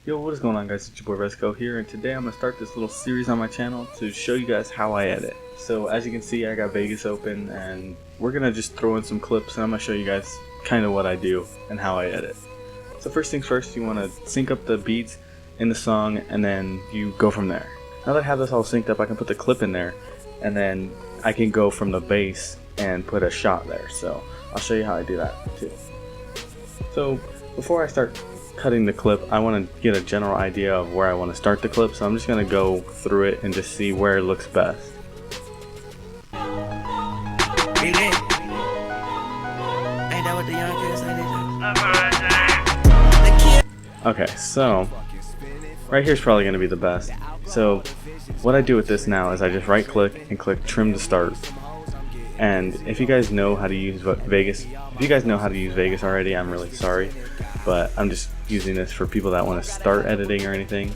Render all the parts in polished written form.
Yo, what is going on, guys? It's your boy Resco here, and today I'm going to start this little series on my channel to show you guys how I edit. So as you can see, I got Vegas open, and we're going to just throw in some clips, and I'm going to show you guys kind of what I do and how I edit. So first things first, you want to sync up the beats in the song, and then you go from there. Now that I have this all synced up, I can put the clip in there, and then I can go from the bass and put a shot there. So I'll show you how I do that too. So before I start cutting the clip, I want to get a general idea of where I want to start the clip, so I'm just going to go through it and just see where it looks best. Okay, so right here is probably going to be the best. So what I do with this now is I just right click and click trim to start. And if you guys know how to use Vegas, already, I'm really sorry, but I'm just using this for people that want to start editing or anything.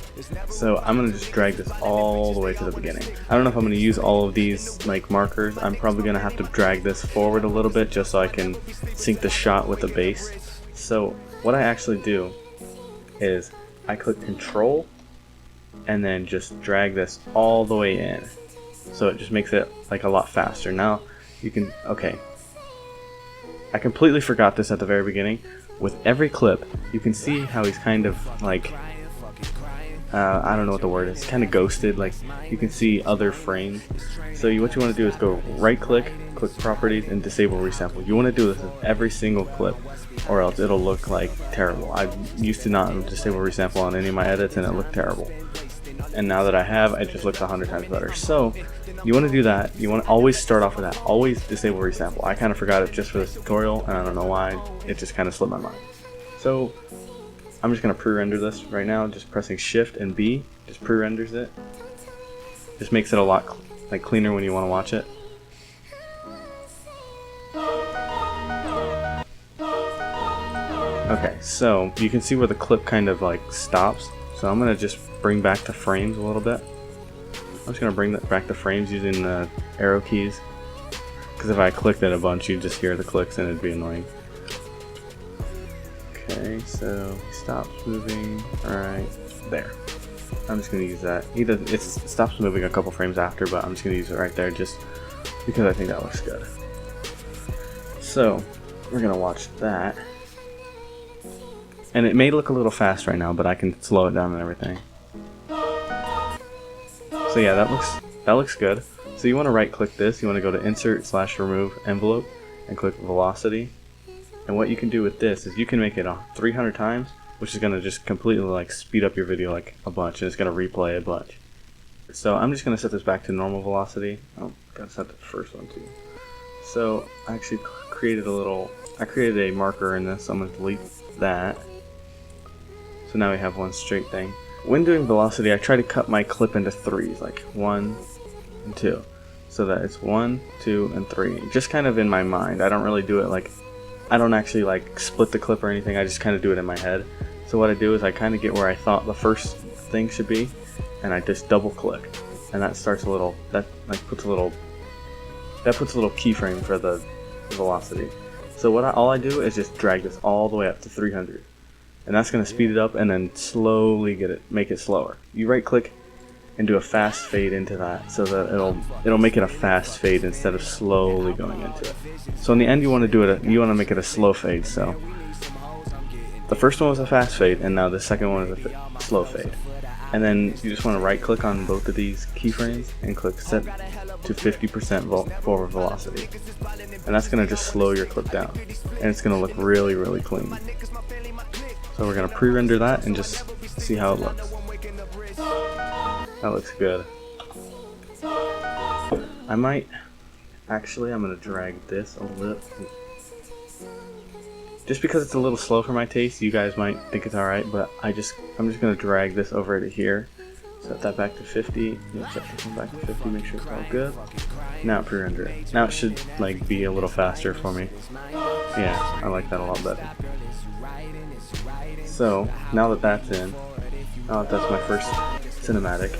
So I'm going to just drag this all the way to the beginning. I don't know if I'm going to use all of these like markers. I'm probably going to have to drag this forward a little bit just so I can sync the shot with the bass. So what I actually do is I click Control and then just drag this all the way in. So it just makes it like a lot faster. Now you can, okay, I completely forgot this at the very beginning. With every clip, you can see how he's kind of like, I don't know what the word is, kind of ghosted. Like you can see other frames. So what you want to do is go right click, click properties, and disable resample. You want to do this with every single clip, or else it'll look like terrible. I used to not disable resample on any of my edits and it looked terrible. And now that I have, it just looks 100 times better. So you want to do that. You want to always start off with that. Always disable resample. I kind of forgot it just for this tutorial, and I don't know why. It just kind of slipped my mind. So I'm just going to pre-render this right now. Just pressing Shift and B just pre-renders it. Just makes it a lot like cleaner when you want to watch it. Okay, so you can see where the clip kind of like stops. So I'm going to just bring back the frames a little bit. I'm just going to bring back the frames using the arrow keys, because if I clicked it a bunch you'd just hear the clicks and it'd be annoying. Okay, so he stops moving right there. I'm just going to use that. It stops moving a couple frames after, but I'm just going to use it right there just because I think that looks good. So we're going to watch that. And it may look a little fast right now, but I can slow it down and everything. So yeah, that looks good. So you want to right click this, you want to go to Insert/Remove Envelope and click Velocity. And what you can do with this is you can make it 300 times, which is going to just completely like speed up your video like a bunch, and it's going to replay a bunch. So I'm just going to set this back to normal velocity. Oh, gotta set the first one too. So I actually created a marker in this, so I'm going to delete that. So now we have one straight thing. When doing velocity, I try to cut my clip into threes, like 1 and 2, so that it's 1, 2, and 3. Just kind of in my mind. I don't really do it like, I don't actually like split the clip or anything. I just kind of do it in my head. So what I do is I kind of get where I thought the first thing should be, and I just double click, and that starts a little, that puts a little keyframe for the velocity. So all I do is just drag this all the way up to 300. And that's going to speed it up and then slowly make it slower. You right click and do a fast fade into that, so that it'll make it a fast fade instead of slowly going into it. So in the end you want to make it a slow fade. So the first one was a fast fade, and now the second one is a slow fade. And then you just want to right click on both of these keyframes and click set to 50% forward velocity. And that's going to just slow your clip down, and it's going to look really, really clean. So we're going to pre-render that and just see how it looks. That looks good. I'm going to drag this a little. Just because it's a little slow for my taste, you guys might think it's alright, but I'm just going to drag this over to here. Set that back to 50. Set this one back to 50, make sure it's all good. Now pre-render it. Now it should like be a little faster for me. Yeah, I like that a lot better. So now that that's in, now that that's my first cinematic,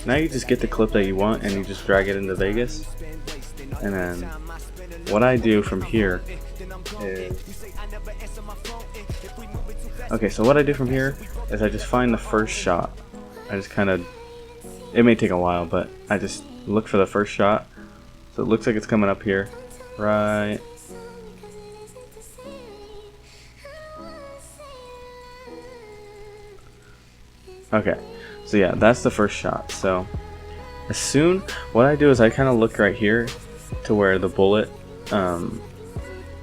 now you just get the clip that you want and you just drag it into Vegas. And then what I do from here is, okay, so what I do from here is I just find the first shot. I just kind of, it may take a while, but I just look for the first shot. So it looks like it's coming up here, right. Okay, so yeah, that's the first shot. So as soon, what I do is I kind of look right here to where the bullet,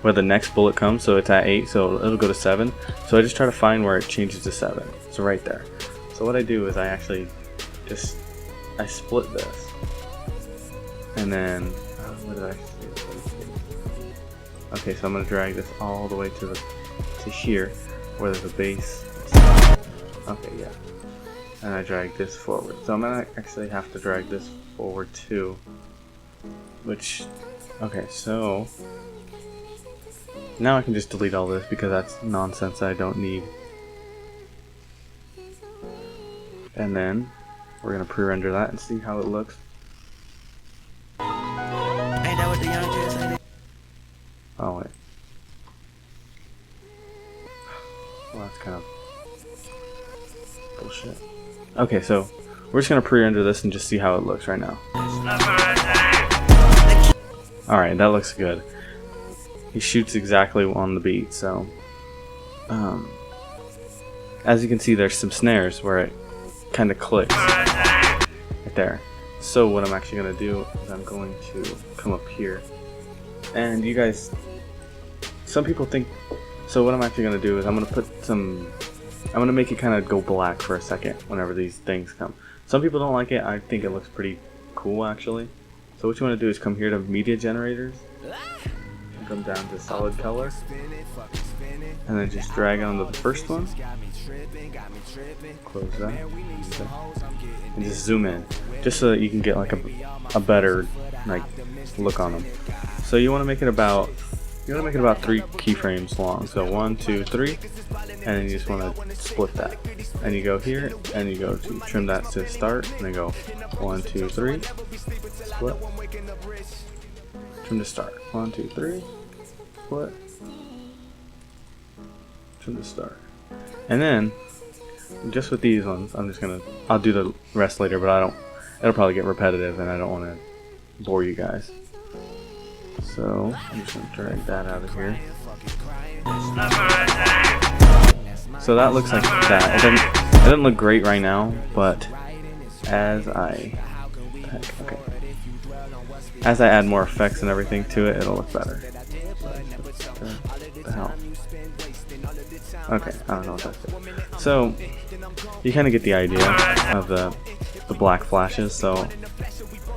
where the next bullet comes. So it's at 8, so it'll go to 7. So I just try to find where it changes to 7. So right there. So what I do is I actually just, I split this. And then, what did I do? Okay, so I'm going to drag this all the way to here, where there's a base. Okay, yeah. And I drag this forward. So I'm going to actually have to drag this forward too. Which, okay, so now I can just delete all this because that's nonsense I don't need. And then we're going to pre-render that and see how it looks. Oh wait. Well, that's kind of bullshit. Okay, so we're just going to pre-render this and just see how it looks right now. Alright, that looks good. He shoots exactly on the beat, so as you can see, there's some snares where it kind of clicks right there. So what I'm actually going to do is I'm going to come up here, and you guys, some people think, so what I'm actually going to do is I'm going to make it kind of go black for a second whenever these things come. Some people don't like it. I think it looks pretty cool actually. So what you want to do is come here to media generators and come down to solid color, and then just drag onto the first one, close that, and just zoom in, just so that you can get like a better like look on them. So you want to make it about 3 keyframes long. So 1, 2, 3, and then you just want to split that. And you go here and you go to trim that to start, and then go 1, 2, 3, split, trim to start, 1, 2, 3, split, trim to start. And then just with these ones, I'll do the rest later, but it'll probably get repetitive and I don't want to bore you guys. So I'm just going to drag that out of here. So that looks like that. It doesn't look great right now, but as I add more effects and everything to it, it'll look better. What the hell? Okay, I don't know what that's doing. So you kind of get the idea of the black flashes. So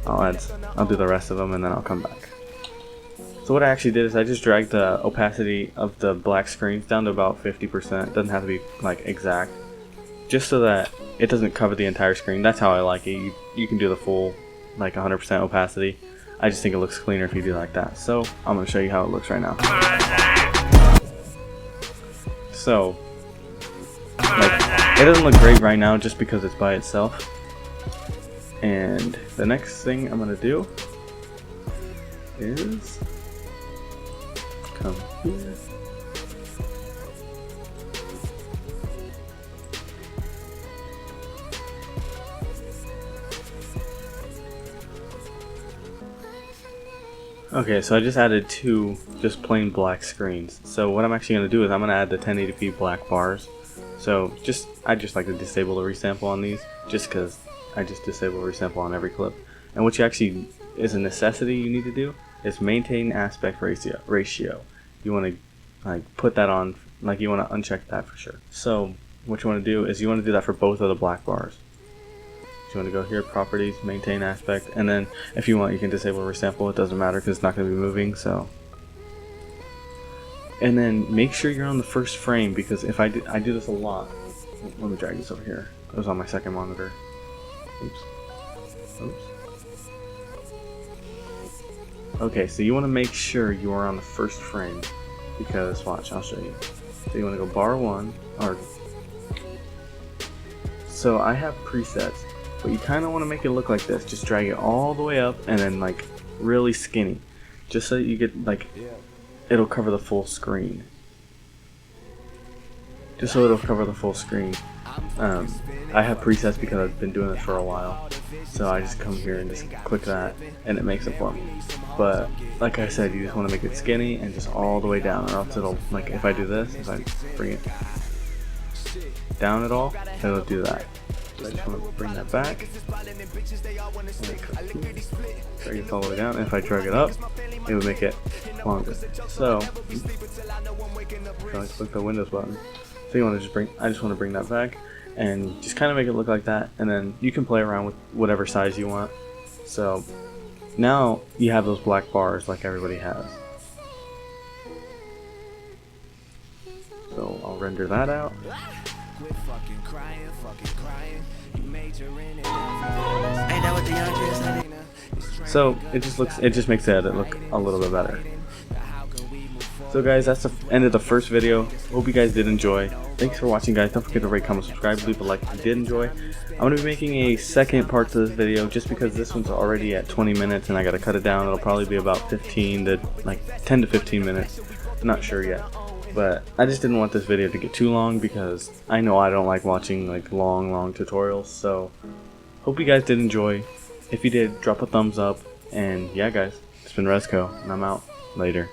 I'll do the rest of them and then I'll come back. So what I actually did is I just dragged the opacity of the black screens down to about 50%. It doesn't have to be like exact, just so that it doesn't cover the entire screen. That's how I like it. You can do the full like 100% opacity. I just think it looks cleaner if you do like that. So I'm going to show you how it looks right now. So like, it doesn't look great right now just because it's by itself. And the next thing I'm going to do is come here. Okay, so I just added 2 just plain black screens. So what I'm actually going to do is I'm going to add the 1080p black bars. So I just like to disable the resample on these, just because I just disable resample on every clip. And what you actually is a necessity you need to do is maintain aspect ratio. You want to like put that on, like you want to uncheck that for sure. So what you want to do is you want to do that for both of the black bars. You want to go here, properties, maintain aspect, and then if you want you can disable resample. It doesn't matter because it's not going to be moving. So, and then make sure you're on the first frame, because if I do this a lot. Let me drag this over here. It was on my second monitor. Oops. Okay, so you want to make sure you are on the first frame, because watch, I'll show you. So you want to go bar 1, or so I have presets. But you kind of want to make it look like this. Just drag it all the way up and then like really skinny. Just so you get like, it'll cover the full screen. Just so it'll cover the full screen. I have presets because I've been doing this for a while, so I just come here and just click that and it makes it for me. But like I said, you just want to make it skinny and just all the way down, or else it'll, like if I do this, if I bring it down at all, it'll do that. So I just want to bring that back, drag it all the way down, and if I drag it up, it would make it longer. So I click the Windows button. So you want to just I just want to bring that back and just kind of make it look like that, and then you can play around with whatever size you want. So now you have those black bars like everybody has. So I'll render that out. So it just makes the edit look a little bit better. So guys, that's the end of the first video. Hope you guys did enjoy. Thanks for watching, guys. Don't forget to rate, comment, subscribe, leave a like if you did enjoy. I'm going to be making a second part to this video just because this one's already at 20 minutes and I got to cut it down. It'll probably be about 10 to 15 minutes. I'm not sure yet. But I just didn't want this video to get too long because I know I don't like watching like long tutorials. So hope you guys did enjoy. If you did, drop a thumbs up. And yeah, guys, it's been Resco and I'm out. Later.